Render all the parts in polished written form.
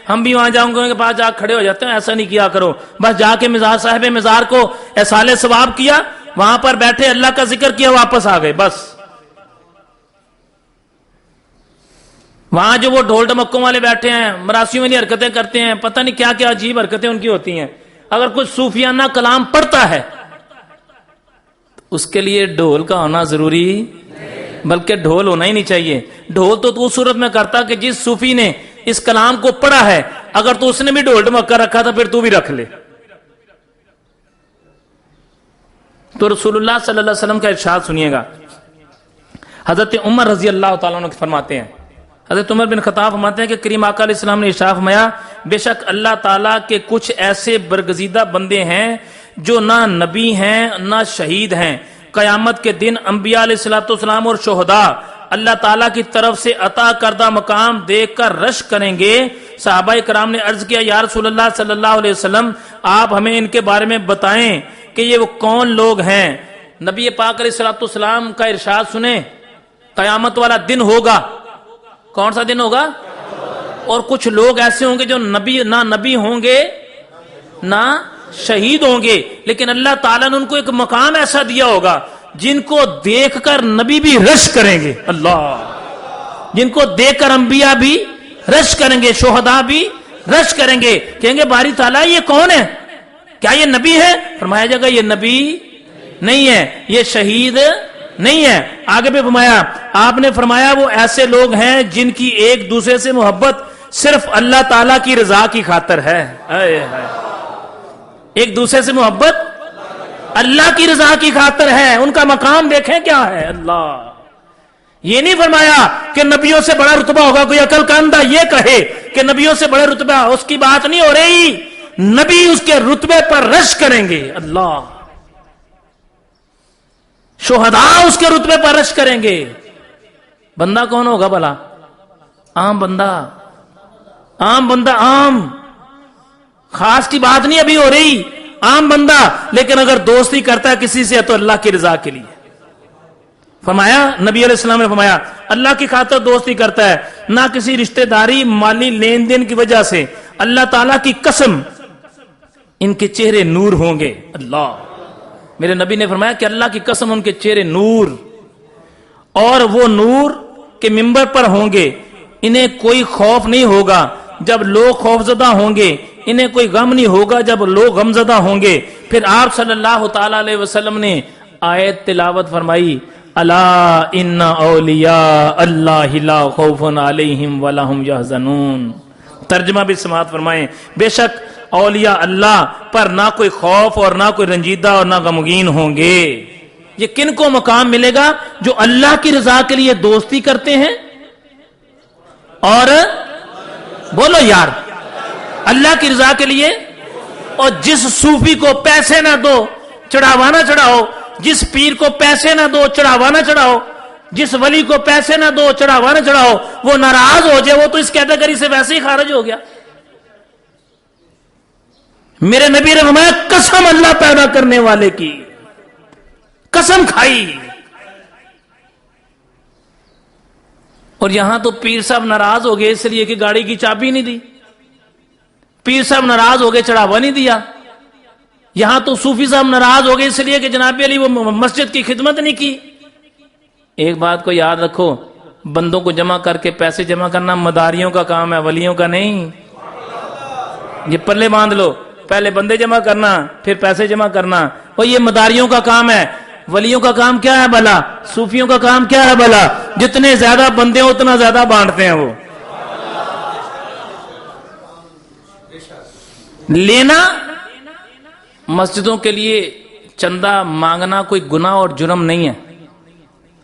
ہم بھی وہاں جاؤں کے پاس جا کھڑے ہو جاتے ہیں. ایسا نہیں کیا کرو. بس جا کے مزار صاحب مزار کو ایصال ثواب کیا, وہاں پر بیٹھے اللہ کا ذکر کیا, واپس آ گئے. بس وہاں جو وہ ڈھول ڈمکوں والے بیٹھے ہیں, مراسیوں والی حرکتیں کرتے ہیں, پتہ نہیں کیا کیا عجیب حرکتیں ان کی ہوتی ہیں. اگر کچھ صوفیانہ کلام پڑھتا ہے اس کے لیے ڈھول کا ہونا ضروری, بلکہ ڈھول ہونا ہی نہیں چاہیے. ڈھول تو اس صورت میں کرتا کہ جس صوفی نے اس کلام کو پڑھا ہے, اگر تو اس نے بھی ڈھول ڈمکا رکھا تھا پھر تو بھی رکھ لے. تو رسول اللہ صلی اللہ علیہ وسلم کا ارشاد سنیے گا. حضرت عمر رضی اللہ تعالیٰ عنہ فرماتے ہیں, حضرت عمر بن خطاب فرماتے ہیں کہ کریم آقا علیہ السلام نے ارشاد فرمایا, بے شک اللہ تعالیٰ کے کچھ ایسے برگزیدہ بندے ہیں جو نہ نبی ہیں نہ شہید ہیں. قیامت کے دن انبیاء علیہ الصلوۃ والسلام اور شہداء اللہ تعالیٰ کی طرف سے عطا کردہ مقام دیکھ کر رش کریں گے. صحابہ کرام نے عرض کیا, یا رسول اللہ صلی اللہ علیہ وسلم آپ ہمیں ان کے بارے میں بتائیں کہ یہ وہ کون لوگ ہیں. نبی پاک علیہ الصلوۃ والسلام کا ارشاد سنیں, قیامت والا دن ہوگا. کون سا دن ہوگا؟ اور کچھ لوگ ایسے ہوں گے جو نہ نبی ہوں گے نہ شہید ہوں گے, لیکن اللہ تعالیٰ نے ان کو ایک مقام ایسا دیا ہوگا جن کو دیکھ کر نبی بھی رش کریں گے. اللہ, جن کو دیکھ کر انبیاء بھی رش کریں گے, شہداء بھی رش کریں گے. کہیں گے باری تعالیٰ یہ کون ہے, کیا یہ نبی ہے؟ فرمایا جائے گا یہ نبی نہیں ہے, یہ شہید نہیں ہے. آگے پہ فرمایا, آپ نے فرمایا وہ ایسے لوگ ہیں جن کی ایک دوسرے سے محبت صرف اللہ تعالیٰ کی رضا کی خاطر ہے. ایک دوسرے سے محبت اللہ کی رضا کی خاطر ہے. ان کا مقام دیکھیں کیا ہے. اللہ, یہ نہیں فرمایا کہ نبیوں سے بڑا رتبہ ہوگا. کوئی عقل کا اندھا یہ کہے کہ نبیوں سے بڑے رتبہ, اس کی بات نہیں ہو رہی. نبی اس کے رتبے پر رش کریں گے. اللہ, شہداء اس کے رتبے پر رش کریں گے. بندہ کون ہوگا بھلا؟ عام بندہ, عام بندہ, عام, خاص کی بات نہیں ابھی ہو رہی, عام بندہ. لیکن اگر دوستی کرتا ہے کسی سے تو اللہ کی رضا کے لیے. فرمایا, نبی علیہ السلام نے فرمایا اللہ کی خاطر دوستی کرتا ہے, نہ کسی رشتہ داری مالی لین دین کی وجہ سے. اللہ تعالیٰ کی قسم ان کے چہرے نور ہوں گے. اللہ, میرے نبی نے فرمایا کہ اللہ کی قسم ان کے چہرے نور, اور وہ نور کے منبر پر ہوں گے. انہیں کوئی خوف نہیں ہوگا جب لوگ خوف زدہ ہوں گے, انہیں کوئی غم نہیں ہوگا جب لوگ غم زدہ ہوں گے. پھر آپ صلی اللہ تعالی علیہ وسلم نے آیت تلاوت فرمائی, الا ان اولیاء اللہ لا خوف علیہم ولا هم یحزنون. ترجمہ بھی سماعت فرمائیں, بے شک اولیاء اللہ پر نہ کوئی خوف اور نہ کوئی رنجیدہ اور نہ غمگین ہوں گے. یہ کن کو مقام ملے گا؟ جو اللہ کی رضا کے لیے دوستی کرتے ہیں. اور بولو یار, اللہ کی رضا کے لیے. اور جس صوفی کو پیسے نہ دو چڑھاوا نہ چڑھاؤ, جس پیر کو پیسے نہ دو چڑھاوا نہ چڑھاؤ, جس ولی کو پیسے نہ دو چڑھاوا نہ چڑھاؤ, وہ ناراض ہو جائے وہ تو اس کیٹیگری سے ویسے ہی خارج ہو گیا. میرے نبی نے فرمایا قسم اللہ پیدا کرنے والے کی, قسم کھائی. اور یہاں تو پیر صاحب ناراض ہو گئے اس لیے کہ گاڑی کی چابی نہیں دی. پیر صاحب ناراض ہو گئے چڑھاوا نہیں دیا. یہاں تو صوفی صاحب ناراض ہو گئے اس لیے کہ جناب علی وہ مسجد کی خدمت نہیں کی. ایک بات کو یاد رکھو, بندوں کو جمع کر کے پیسے جمع کرنا مداریوں کا کام ہے, ولیوں کا نہیں. یہ پلے باندھ لو, پہلے بندے جمع کرنا پھر پیسے جمع کرنا, اور یہ مداریوں کا کام ہے. ولیوں کا کام کیا ہے بھلا؟ صوفیوں کا کام کیا ہے بھلا؟ جتنے زیادہ بندے ہیں اتنا زیادہ بانٹتے ہیں وہ. لینا, مسجدوں کے لیے چندہ مانگنا کوئی گناہ اور جرم نہیں ہے,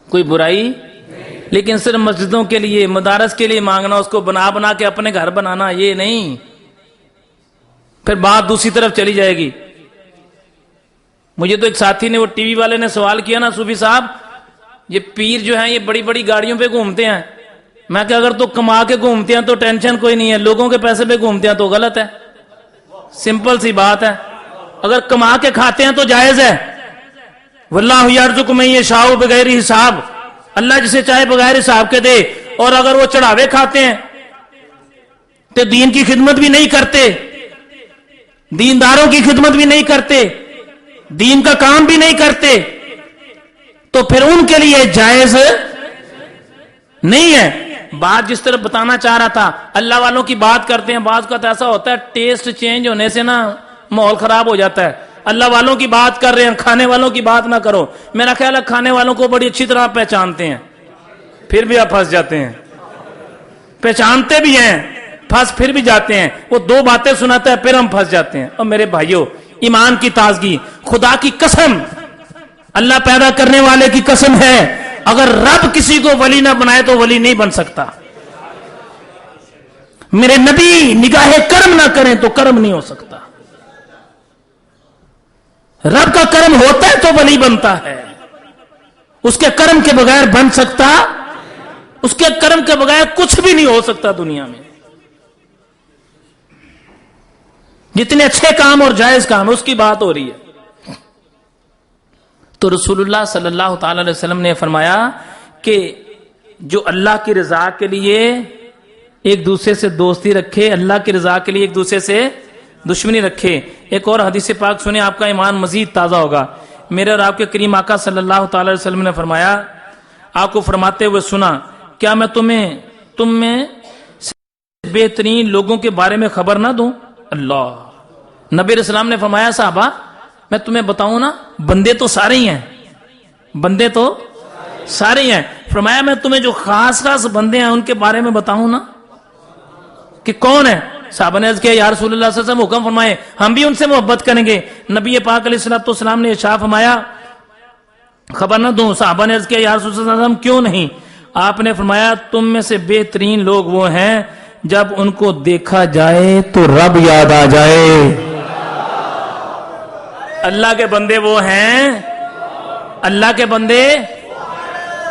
کوئی برائی, لیکن صرف مسجدوں کے لیے مدارس کے لیے مانگنا, اس کو بنا بنا کے اپنے گھر بنانا, یہ نہیں. پھر بات دوسری طرف چلی جائے گی. مجھے تو ایک ساتھی نے, وہ ٹی وی والے نے سوال کیا نا, صوفی صاحب یہ پیر جو ہیں یہ بڑی بڑی گاڑیوں پہ گھومتے ہیں. میں کہ اگر تو کما کے گھومتے ہیں تو ٹینشن کوئی نہیں ہے, لوگوں کے پیسے پہ گھومتے ہیں تو غلط ہے. سمپل سی بات ہے. اگر کما کے کھاتے ہیں تو جائز ہے. واللہ یرزق من یشاء بغیر حساب, اللہ جسے چاہے بغیر حساب کے دے. اور اگر وہ چڑھاوے کھاتے ہیں تو دین کی خدمت بھی نہیں کرتے, دینداروں کی خدمت بھی نہیں کرتے, دین کا کام بھی نہیں کرتے, تو پھر ان کے لیے جائز نہیں ہے. بات جس طرح بتانا چاہ رہا تھا, اللہ والوں کی بات کرتے ہیں, بعض کا تو ایسا ہوتا ہے ٹیسٹ چینج ہونے سے نا ماحول خراب ہو جاتا ہے. اللہ والوں کی بات کر رہے ہیں, کھانے والوں کی بات نہ کرو. میرا خیال ہے کھانے والوں کو بڑی اچھی طرح پہچانتے ہیں, پھر بھی آپ پھنس جاتے ہیں. پہچانتے بھی ہیں, پھنس پھر بھی جاتے ہیں. وہ دو باتیں سناتا ہے پھر ہم پھنس جاتے ہیں. اور میرے بھائیوں, ایمان کی تازگی, خدا کی قسم, اللہ پیدا کرنے والے کی قسم ہے, اگر رب کسی کو ولی نہ بنائے تو ولی نہیں بن سکتا. میرے نبی نگاہ کرم نہ کریں تو کرم نہیں ہو سکتا. رب کا کرم ہوتا ہے تو ولی بنتا ہے. اس کے کرم کے بغیر بن سکتا, اس کے کرم کے بغیر کچھ بھی نہیں ہو سکتا دنیا میں. جتنے اچھے کام اور جائز کام ہے اس کی بات ہو رہی ہے. تو رسول اللہ صلی اللہ تعالی علیہ وسلم نے فرمایا کہ جو اللہ کی رضا کے لیے ایک دوسرے سے دوستی رکھے, اللہ کی رضا کے لیے ایک دوسرے سے دشمنی رکھے. ایک اور حدیث پاک سنیں, آپ کا ایمان مزید تازہ ہوگا. میرے اور آپ کے کریم آقا صلی اللہ تعالی علیہ وسلم نے فرمایا, آپ کو فرماتے ہوئے سنا, کیا میں تم میں سے بہترین لوگوں کے بارے میں خبر نہ دوں؟ اللہ, نبی علیہ السلام نے فرمایا, صحابہ میں تمہیں بتاؤں نا, بندے تو سارے ہی ہیں, بندے تو سارے ہی ہیں. فرمایا میں تمہیں جو خاص خاص بندے ہیں ان کے بارے میں بتاؤں نا, کہ کون ہے؟ صحابہ نے عرض کیا, یا رسول اللہ صلی اللہ علیہ وسلم حکم فرمائے, ہم بھی ان سے محبت کریں گے. نبی پاک علیہ الصلوۃ والسلام نے ارشاد فرمایا, خبر نہ دوں؟ صحابہ نے عرض کیا, یا رسول اللہ صلی اللہ علیہ وسلم کیوں نہیں؟ آپ نے فرمایا, تم میں سے بہترین لوگ وہ ہیں جب ان کو دیکھا جائے تو رب یاد آ جائے. اللہ کے بندے وہ ہیں, اللہ کے بندے,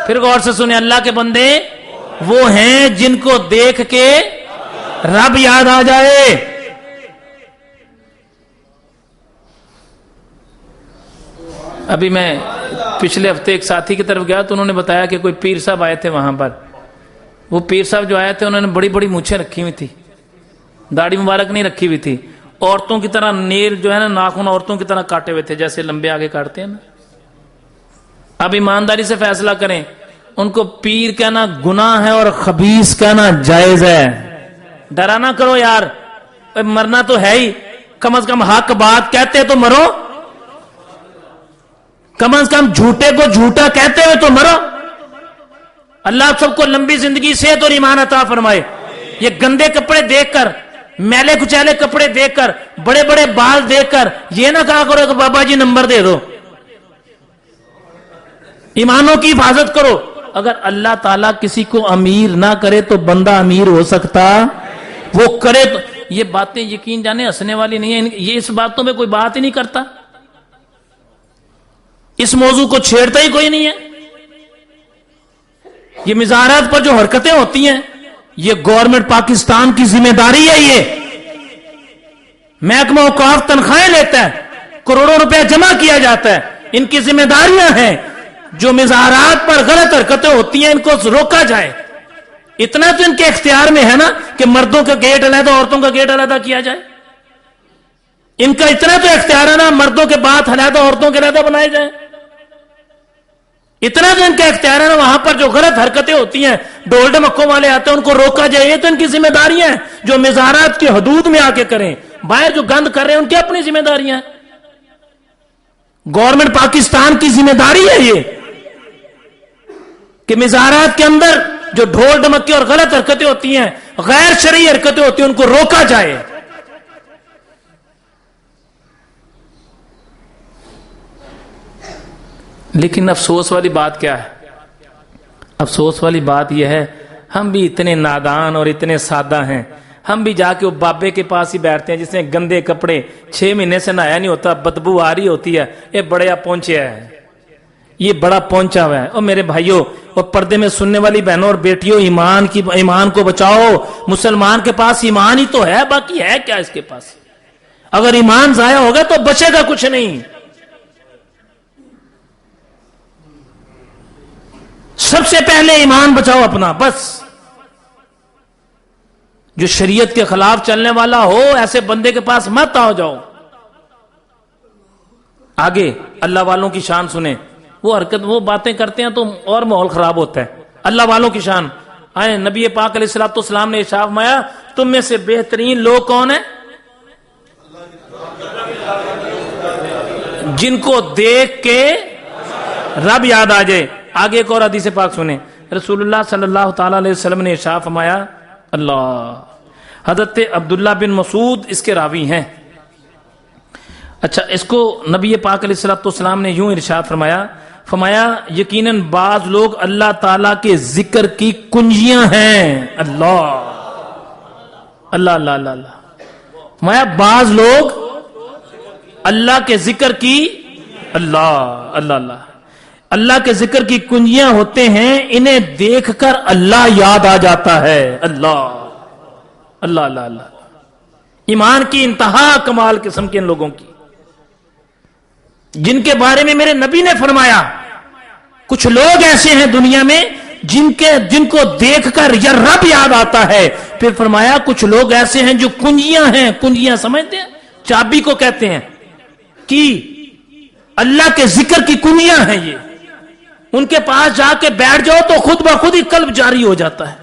پھر غور سے سنیں, اللہ کے بندے وہ ہیں جن کو دیکھ کے رب یاد آ جائے. ابھی میں پچھلے ہفتے ایک ساتھی کی طرف گیا تو انہوں نے بتایا کہ کوئی پیر صاحب آئے تھے وہاں پر. وہ پیر صاحب جو آئے تھے انہوں نے بڑی بڑی مونچھیں رکھی ہوئی تھی, داڑھی مبارک نہیں رکھی ہوئی تھی. عورتوں کی طرح نیل جو ہے نا, ناخن عورتوں کی طرح کاٹے ہوئے تھے, جیسے لمبے آگے کاٹتے ہیں نا. اب ایمانداری سے فیصلہ کریں, ان کو پیر کہنا گناہ ہے اور خبیث کہنا جائز ہے. ڈرا نہ کرو یار, مرنا تو ہے ہی, کم از کم حق بات کہتے تو مرو, کم از کم جھوٹے کو جھوٹا کہتے ہوئے تو مرو. اللہ سب کو لمبی زندگی, صحت اور ایمان عطا فرمائے. یہ گندے کپڑے دیکھ کر, میلے کچیلے کپڑے دیکھ کر, بڑے بڑے بال دیکھ کر یہ نہ کہا کرو کہ بابا جی نمبر دے دو. ایمانوں کی حفاظت کرو. اگر اللہ تعالیٰ کسی کو امیر نہ کرے تو بندہ امیر ہو سکتا, وہ کرے تو. یہ باتیں یقین جانے ہنسنے والی نہیں ہیں, یہ اس باتوں میں کوئی بات ہی نہیں کرتا, اس موضوع کو چھیڑتا ہی کوئی نہیں ہے. یہ مزارات پر جو حرکتیں ہوتی ہیں یہ گورنمنٹ پاکستان کی ذمہ داری ہے. یہ محکمہ اوقاف تنخواہیں لیتا ہے, کروڑوں روپے جمع کیا جاتا ہے, ان کی ذمہ داریاں ہیں. جو مزارات پر غلط حرکتیں ہوتی ہیں ان کو روکا جائے. اتنا تو ان کے اختیار میں ہے نا کہ مردوں کا گیٹ علیحدہ, عورتوں کا گیٹ علیحدہ کیا جائے. ان کا اتنا تو اختیار ہے نا, مردوں کے بات علیحدہ عورتوں کے علیحدہ بنائے جائیں. اتنا تو ان کا اختیار ہے نا, وہاں پر جو غلط حرکتیں ہوتی ہیں, ڈول ڈمکوں والے آتے ہیں, ان کو روکا جائے. یہ تو ان کی ذمہ داریاں ہیں جو مزارات کی حدود میں آ کے کریں. باہر جو گند کر رہے ہیں ان کی اپنی ذمہ داریاں ہیں. گورنمنٹ پاکستان کی ذمہ داری ہے یہ کہ مزارات کے اندر جو ڈھول ڈمکے اور غلط حرکتیں ہوتی ہیں, غیر شرعی حرکتیں ہوتی ہیں, ان کو روکا جائے. لیکن افسوس والی بات کیا ہے؟ افسوس والی بات یہ ہے, ہم بھی اتنے نادان اور اتنے سادہ ہیں, ہم بھی جا کے وہ بابے کے پاس ہی بیٹھتے ہیں جس نے گندے کپڑے 6 مہینے سے نہایا نہیں ہوتا, بدبو آ رہی ہوتی ہے, یہ بڑا پہنچیا ہے, یہ بڑا پہنچا ہوا ہے. اور میرے بھائیوں اور پردے میں سننے والی بہنوں اور بیٹیوں, ایمان کو بچاؤ. مسلمان کے پاس ایمان ہی تو ہے, باقی ہے کیا اس کے پاس؟ اگر ایمان ضائع ہوگا تو بچے گا کچھ نہیں. سب سے پہلے ایمان بچاؤ اپنا, بس جو شریعت کے خلاف چلنے والا ہو ایسے بندے کے پاس مت آ جاؤ. آگے اللہ والوں کی شان سنیں. وہ حرکت وہ باتیں کرتے ہیں تو اور ماحول خراب ہوتا ہے. اللہ والوں کی شان آئے. نبی پاک علیہ الصلوۃ والسلام نے ارشاد فرمایا تم میں سے بہترین لوگ کون ہیں؟ جن کو دیکھ کے رب یاد آ جائے. آگے ایک اور حدیث پاک سنیں. رسول اللہ صلی اللہ تعالی علیہ وسلم نے ارشاد فرمایا اللہ. حضرت عبداللہ بن مسعود اس کے راوی ہیں. اچھا اس کو نبی پاک علیہ الصلوۃ والسلام نے یوں ارشاد فرمایا یقیناً بعض لوگ اللہ تعالیٰ کے ذکر کی کنجیاں ہیں. اللہ اللہ اللہ اللہ اللہ. فرمایا بعض لوگ اللہ کے ذکر کی اللہ اللہ اللہ اللہ کے ذکر کی کنجیاں ہوتے ہیں. انہیں دیکھ کر اللہ یاد آ جاتا ہے. اللہ اللہ اللہ اللہ. ایمان کی انتہا کمال قسم کے ان لوگوں کی جن کے بارے میں میرے نبی نے فرمایا کچھ لوگ ایسے ہیں دنیا میں جن کو دیکھ کر یا رب یاد آتا ہے. پھر فرمایا کچھ لوگ ایسے ہیں جو کنجیاں ہیں. کنجیاں سمجھتے ہیں؟ چابی کو کہتے ہیں کہ اللہ کے ذکر کی کنجیاں ہیں. یہ ان کے پاس جا کے بیٹھ جاؤ تو خود بخود ہی قلب جاری ہو جاتا ہے.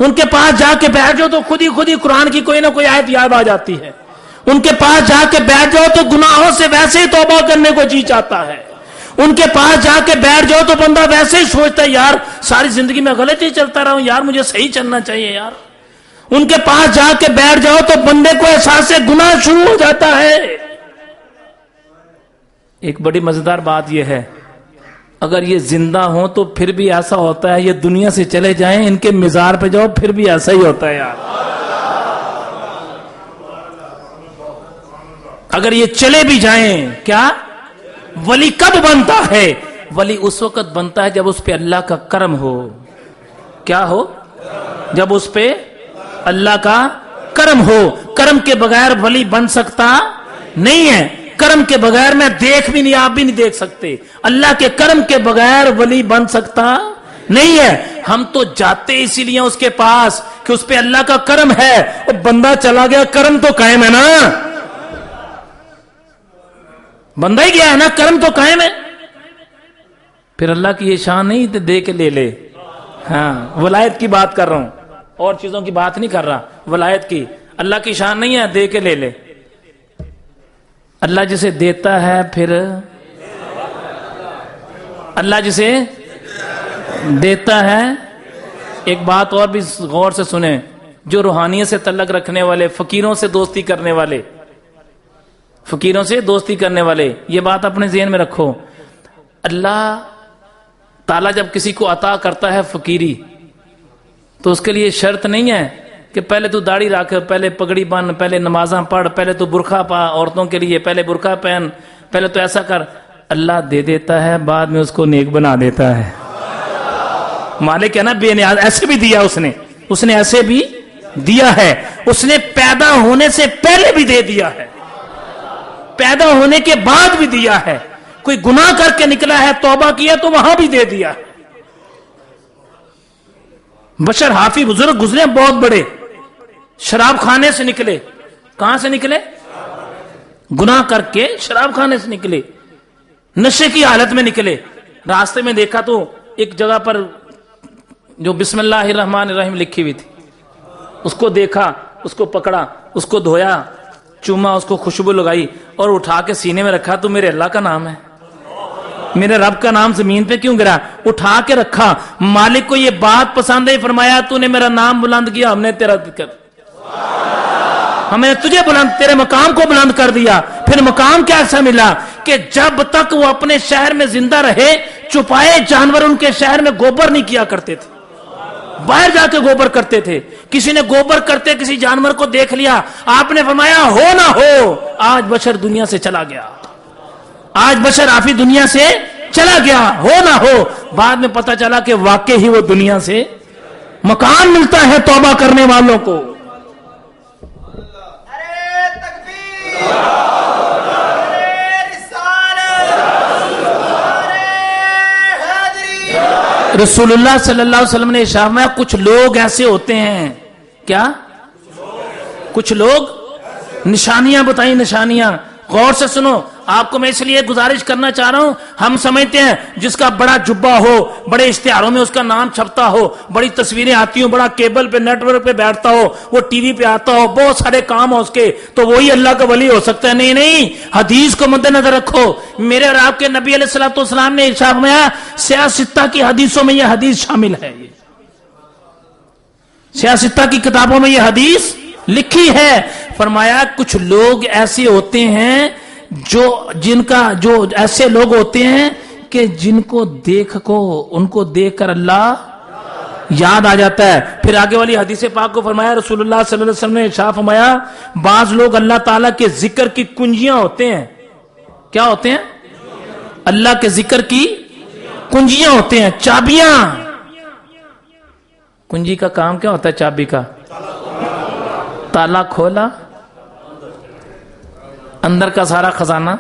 ان کے پاس جا کے بیٹھ جاؤ تو خود ہی قرآن کی کوئی نہ کوئی آیت یاد آ جاتی ہے. ان کے پاس جا کے بیٹھ جاؤ تو گناہوں سے ویسے ہی توبہ کرنے کو جی چاہتا ہے. ان کے پاس جا کے بیٹھ جاؤ تو بندہ ویسے ہی سوچتا ہے یار ساری زندگی میں غلط ہی چلتا رہا ہوں یار مجھے صحیح چلنا چاہیے یار. ان کے پاس جا کے بیٹھ جاؤ تو بندے کو احساس گناہ شروع ہو جاتا ہے. ایک بڑی مزیدار بات یہ ہے اگر یہ زندہ ہوں تو پھر بھی ایسا ہوتا ہے یہ دنیا سے چلے جائیں ان کے مزار پہ جاؤ پھر بھی ایسا ہی ہوتا ہے یار. اگر یہ چلے بھی جائیں کیا ولی کب بنتا ہے؟ ولی اس وقت بنتا ہے جب اس پہ اللہ کا کرم ہو. کیا ہو؟ جب اس پہ اللہ کا کرم ہو. کرم کے بغیر ولی بن سکتا نہیں ہے. کرم کے بغیر میں دیکھ بھی نہیں آپ بھی نہیں دیکھ سکتے. اللہ کے کرم کے بغیر ولی بن سکتا نہیں ہے. ہم تو جاتے اسی لیے اس کے پاس کہ اس پہ اللہ کا کرم ہے. اور بندہ چلا گیا کرم تو قائم ہے نا. بندہ ہی گیا ہے نا کرم تو قائم ہے. پھر اللہ کی یہ شان نہیں تو دے کے لے لے. ہاں ولایت کی بات کر رہا ہوں اور چیزوں کی بات نہیں کر رہا. ولایت کی اللہ کی شان نہیں ہے دے کے لے لے. اللہ جسے دیتا ہے پھر اللہ جسے دیتا ہے. ایک بات اور بھی غور سے سنیں. جو روحانیت سے تعلق رکھنے والے فقیروں سے دوستی کرنے والے یہ بات اپنے ذہن میں رکھو. اللہ تعالیٰ جب کسی کو عطا کرتا ہے فقیری تو اس کے لیے شرط نہیں ہے کہ پہلے تو داڑھی رکھ پہلے پگڑی بن پہلے نمازاں پڑھ پہلے تو برقع پا. عورتوں کے لیے پہلے برقع پہن پہلے تو ایسا کر. اللہ دے دیتا ہے بعد میں اس کو نیک بنا دیتا ہے. مالک ہے نا بے نیاز. ایسے بھی دیا اس نے ایسے بھی دیا ہے. اس نے پیدا ہونے سے پہلے بھی دے دیا ہے پیدا ہونے کے بعد بھی دیا ہے. کوئی گناہ کر کے نکلا ہے توبہ کیا تو وہاں بھی دے دیا. بشر حافی بزرگ گزرے بہت بڑے شراب خانے سے نکلے. کہاں سے نکلے؟ گناہ کر کے شراب خانے سے نکلے. نشے کی حالت میں نکلے. راستے میں دیکھا تو ایک جگہ پر جو بسم اللہ الرحمن الرحیم لکھی ہوئی تھی اس کو دیکھا اس کو پکڑا اس کو دھویا چوما اس کو خوشبو لگائی اور اٹھا کے سینے میں رکھا. تو میرے اللہ کا نام ہے میرے رب کا نام زمین پہ کیوں گرا؟ اٹھا کے رکھا. مالک کو یہ بات پسند ہے. فرمایا تو نے میرا نام بلند کیا ہم نے تیرا ذکر ہمیں تجھے بلند تیرے مقام کو بلند کر دیا. پھر مقام کیسا ملا کہ جب تک وہ اپنے شہر میں زندہ رہے چھپائے جانور ان کے شہر میں گوبر نہیں کیا کرتے تھے. باہر جا کے گوبر کرتے تھے. کسی نے گوبر کرتے کسی جانور کو دیکھ لیا آپ نے فرمایا ہو نہ ہو آج بشر دنیا سے چلا گیا. آج بشر آفی دنیا سے چلا گیا. ہو نہ ہو بعد میں پتا چلا کہ واقع ہی وہ دنیا سے مقام ملتا ہے توبہ کرنے والوں کو. رسول اللہ صلی اللہ علیہ وسلم نے ارشاد فرمایا کچھ لوگ ایسے ہوتے ہیں کیا؟ کچھ لوگ نشانیاں بتائیں، نشانیاں. غور سے سنو، آپ کو میں اس لیے گزارش کرنا چاہ رہا ہوں. ہم سمجھتے ہیں جس کا بڑا جبہ ہو، بڑے اشتہاروں میں اس کا نام چھپتا ہو، بڑی تصویریں آتی ہوں، بڑا کیبل پہ نیٹ ورک پہ بیٹھتا ہو، وہ ٹی وی پہ آتا ہو، بہت سارے کام ہو اس کے، تو وہی اللہ کا ولی ہو سکتا ہے. نہیں نہیں، حدیث کو مد نظر رکھو. میرے اور آپ کے نبی علیہ الصلوۃ والسلام نے ارشاد فرمایا سیاستہ کی حدیثوں میں یہ حدیث شامل ہے. یہ سیاستہ کی کتابوں میں یہ حدیث لکھی ہے. فرمایا کچھ لوگ ایسے ہوتے ہیں جو ایسے لوگ ہوتے ہیں کہ جن کو ان کو دیکھ کر اللہ یاد آ جاتا ہے. پھر آگے والی حدیث پاک کو فرمایا رسول اللہ صلی اللہ علیہ وسلم نے ارشاد فرمایا بعض لوگ اللہ تعالیٰ کے ذکر کی کنجیاں ہوتے ہیں. کیا ہوتے ہیں؟ اللہ کے ذکر کی کنجیاں ہوتے ہیں، چابیاں. کنجی کا کام کیا ہوتا ہے؟ چابی کا تالا کھولا، اندر کا سارا خزانہ.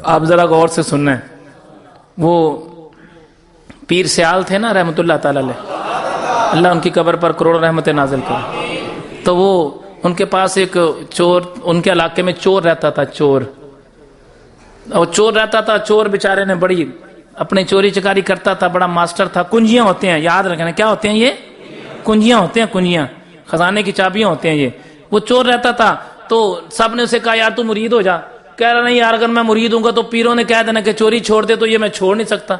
آپ ذرا غور سے سننا ہے. وہ پیر سیال تھے نا رحمت اللہ تعالی علیہ، اللہ ان کی قبر پر کروڑ رحمت نازل کرے. تو وہ ان کے پاس ایک چور، ان کے علاقے میں چور رہتا تھا. چور بیچارے نے بڑی اپنی چوری چکاری کرتا تھا، بڑا ماسٹر تھا. کنجیاں ہوتے ہیں، یاد رکھنا. کیا ہوتے ہیں یہ؟ کنجیاں ہوتے ہیں، کنجیاں، خزانے کی چابیاں ہوتے ہیں یہ. وہ چور رہتا تھا تو سب نے اسے کہا یار تو مرید ہو جا. کہہ رہا نہیں یار، اگر میں مرید ہوں گا تو پیروں نے کہہ دینا کہ چوری چھوڑ دے، تو یہ میں چھوڑ نہیں سکتا،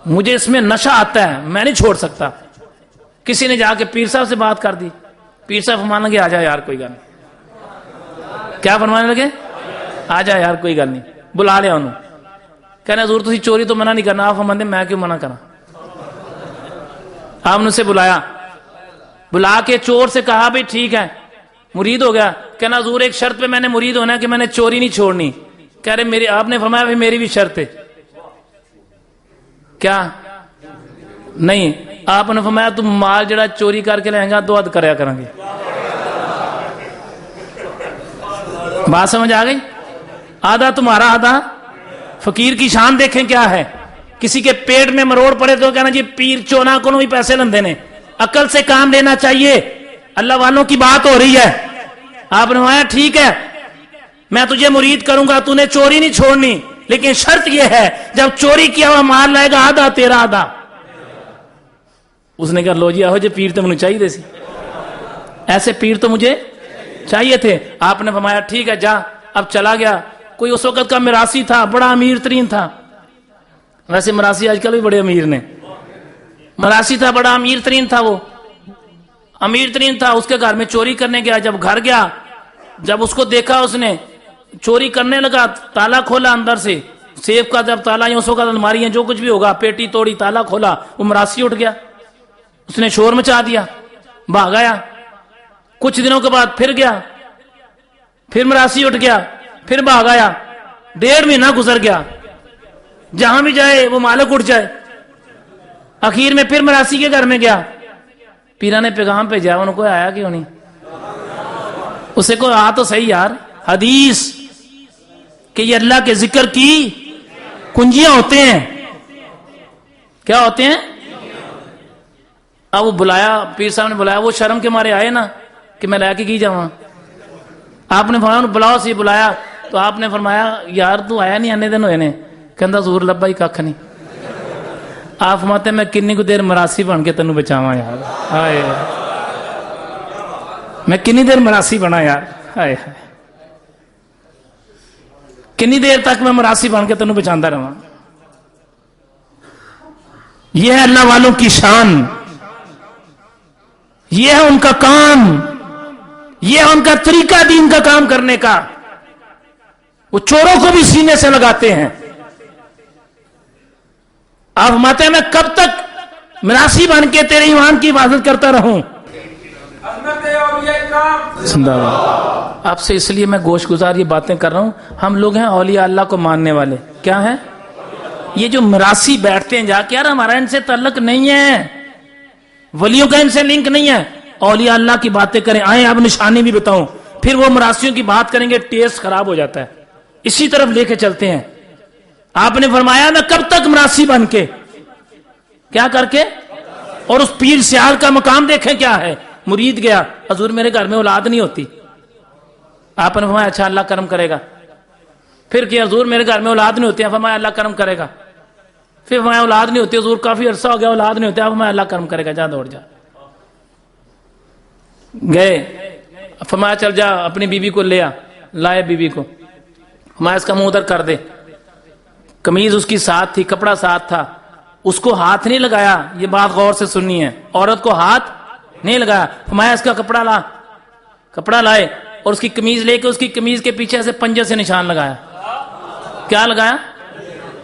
مجھے اس میں نشہ آتا ہے، میں نہیں چھوڑ سکتا. کسی نے جا کے پیر صاحب سے بات کر دی. پیر صاحب فرمانے لگے آ جا یار کوئی گل نہیں. کیا فرمانے لگے؟ آ جا یار کوئی گل نہیں. بلا لیا انہوں. کہنا حضور تسی چوری تو منع نہیں کرنا. آپ فرماندے میں کیوں منع کرا؟ آپ نے اسے بلایا، بلا کے چور سے کہا بھائی ٹھیک ہے مرید ہو گیا. کہنا حضور ایک شرط پہ میں نے مرید ہونا ہے کہ میں نے چوری نہیں چھوڑنی. کہہ رہے میری، آپ نے فرمایا بھائی میری بھی شرط ہے. کیا؟ نہیں. آپ نے فرمایا تم مال جڑا چوری کر کے لائیں گا دو حد کریا کریں گے. بات سمجھ آ گئی؟ آدھا تمہارا آدھا. فقیر کی شان دیکھیں کیا ہے. کسی کے پیٹ میں مروڑ پڑے تو کہنا جی پیر چونا کو بھی پیسے لندے نے. عقل سے کام لینا چاہیے. اللہ والوں کی بات ہو رہی ہے. آپ نے فرمایا ٹھیک ہے میں تجھے مرید کروں گا، تو نے چوری نہیں چھوڑنی، لیکن شرط یہ ہے جب چوری کیا ہوا مال لائے گا آدھا تیرا آدھا. اس نے کہا لو جی آہو جی پیر تو مجھے چاہیے تھے، ایسے پیر تو مجھے چاہیے تھے. آپ نے فرمایا ٹھیک ہے جا. اب چلا گیا. کوئی اس وقت کا مراسی تھا، بڑا امیر ترین تھا. ویسے مراسی آج کل بھی بڑے امیر نے. مراسی تھا، بڑا امیر ترین تھا. وہ امیر ترین تھا. اس کے گھر میں چوری کرنے گیا. جب گھر گیا، جب اس کو دیکھا، اس نے چوری کرنے لگا. تالا کھولا اندر سے، سیف کا جب تالا، اس وقت الماری ہے جو کچھ بھی ہوگا، پیٹی توڑی، تالا کھولا. وہ مراسی اٹھ گیا. اس نے شور مچا دیا، بھاگ آیا. کچھ دنوں کے بعد پھر گیا، پھر مراسی اٹھ گیا، پھر بھاگ آیا. 1.5 مہینہ گزر گیا. جہاں بھی جائے وہ مالک اٹھ جائے. اخیر میں پھر مراسی کے گھر میں گیا. پیرا نے پیغام بھیجا، ان کو آیا کیوں نہیں؟ اسے کو آ تو صحیح یار. حدیث کہ یہ اللہ کے ذکر کی کنجیاں ہوتے ہیں. کیا ہوتے ہیں؟ اب وہ بلایا، پیر صاحب نے بلایا. وہ شرم کے مارے آئے نا کہ میں لے کے کی جاؤں. آپ نے فرمایا بلاؤ سی. بلایا تو آپ نے فرمایا یار تو آیا نہیں، آنے دن ہوئے نے. کہندا حضور لبا ہی کھ نہیں. آپ فرماتے میں کنی کو دیر مراسی بن کے تینوں بچاواں یار. ہائے میں کنی دیر مراسی بنا یار. ہائے ہائے کنی دیر تک میں مراسی بن کے تینوں بچاندہ رہا. یہ ہے اللہ والوں کی شان، یہ ہے ان کا کام، یہ ہے ان کا طریقہ دین کا کام کرنے کا. وہ چوروں کو بھی سینے سے لگاتے ہیں. آپ فرماتے ہیں میں کب تک مراسی بن کے تیرے ایمان کی حفاظت کرتا رہوں. آپ سے اس لیے میں گوش گزار یہ باتیں کر رہا ہوں. ہم لوگ ہیں اولیاء اللہ کو ماننے والے. کیا ہے یہ جو مراسی بیٹھتے ہیں جا کے؟ یار ہمارا ان سے تعلق نہیں ہے، ولیوں کا ان سے لنک نہیں ہے. اولیاء اللہ کی باتیں کریں. آئیں اب نشانی بھی بتاؤں، پھر وہ مراسیوں کی بات کریں گے، ٹیسٹ خراب ہو جاتا ہے. اسی طرف لے کے چلتے ہیں. آپ نے فرمایا میں کب تک مراسی بن کے، کیا کر کے؟ اور اس پیر سیال کا مقام دیکھیں کیا ہے. مرید گیا, حضور میرے گھر میں اولاد نہیں ہوتی. آپ نے فرمایا اچھا اللہ کرم کرے گا. پھر کہ حضور میرے گھر میں اولاد نہیں ہوتی. فرمایا اللہ کرم کرے گا. پھر فرمایا اولاد نہیں ہوتی. حضور کافی عرصہ ہو گیا اولاد نہیں ہوتی. فرمایا اللہ کرم کرے گا, جا دوڑ جا. گئے, فرمایا چل جا اپنی بیوی کو لے آ. لائے بیوی کو. فرمایا اس کا منہ ادھر کر دے. قمیض اس کی ساتھ تھی, کپڑا ساتھ تھا, اس کو ہاتھ نہیں لگایا. یہ بات غور سے سننی ہے, عورت کو ہاتھ نہیں لگایا. فرمایا اس کا کپڑا لا. کپڑا لائے اور اس کی قمیض لے کے اس کی قمیض کے پیچھے سے پنجے سے نشان لگایا. کیا لگایا؟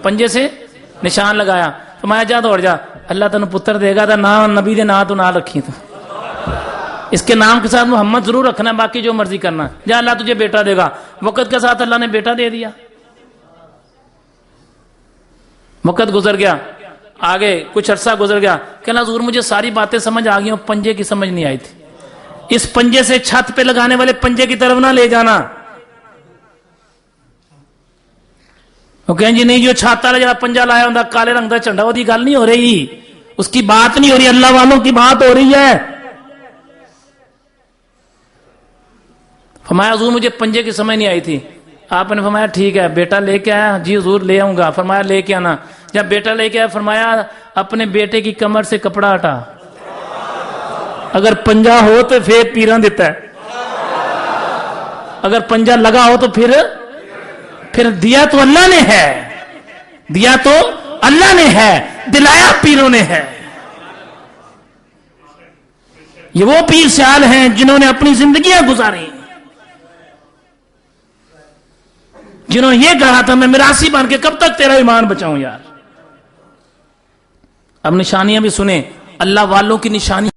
پنجے سے نشان لگایا. فرمایا جا دوڑ جا, اللہ تینوں پتر دے گا. نام نبی دے نام تو نہ رکھی تو اس کے نام کے ساتھ محمد ضرور رکھنا, باقی جو مرضی کرنا. جا اللہ تجھے بیٹا دے گا. وقت کے ساتھ اللہ نے بیٹا دے دیا. وقت گزر گیا, آگے کچھ عرصہ گزر گیا. کہنا حضور مجھے ساری باتیں سمجھ آ گئی ہوں, پنجے کی سمجھ نہیں آئی تھی. اس پنجے سے چھت پہ لگانے والے پنجے کی طرف نہ لے جانا. وہ کہیں جی نہیں, جو چھات والا جڑا پنجا لایا ہوں کالے رنگ کا جھنڈا, وہ گل نہیں ہو رہی, اس کی بات نہیں ہو رہی, اللہ والوں کی بات ہو رہی ہے. فرمایا حضور مجھے پنجے کی سمجھ نہیں آئی تھی. آپ نے فرمایا ٹھیک ہے بیٹا لے کے آیا. جی حضور لے آؤں گا. فرمایا لے کے آنا. جب بیٹا لے کے آیا فرمایا اپنے بیٹے کی کمر سے کپڑا ہٹا. اگر پنجا ہو تو پھر پیران دیتا ہے, اگر پنجا لگا ہو تو پھر دیا تو اللہ نے ہے, دیا تو اللہ نے ہے, دلایا پیروں نے ہے. یہ وہ پیر سیال ہیں جنہوں نے اپنی زندگیاں گزاری, جنہوں نے یہ کہا تھا میں میراثی بن کے کب تک تیرا ایمان بچاؤں یار. اب نشانیاں بھی سنیں, اللہ والوں کی نشانی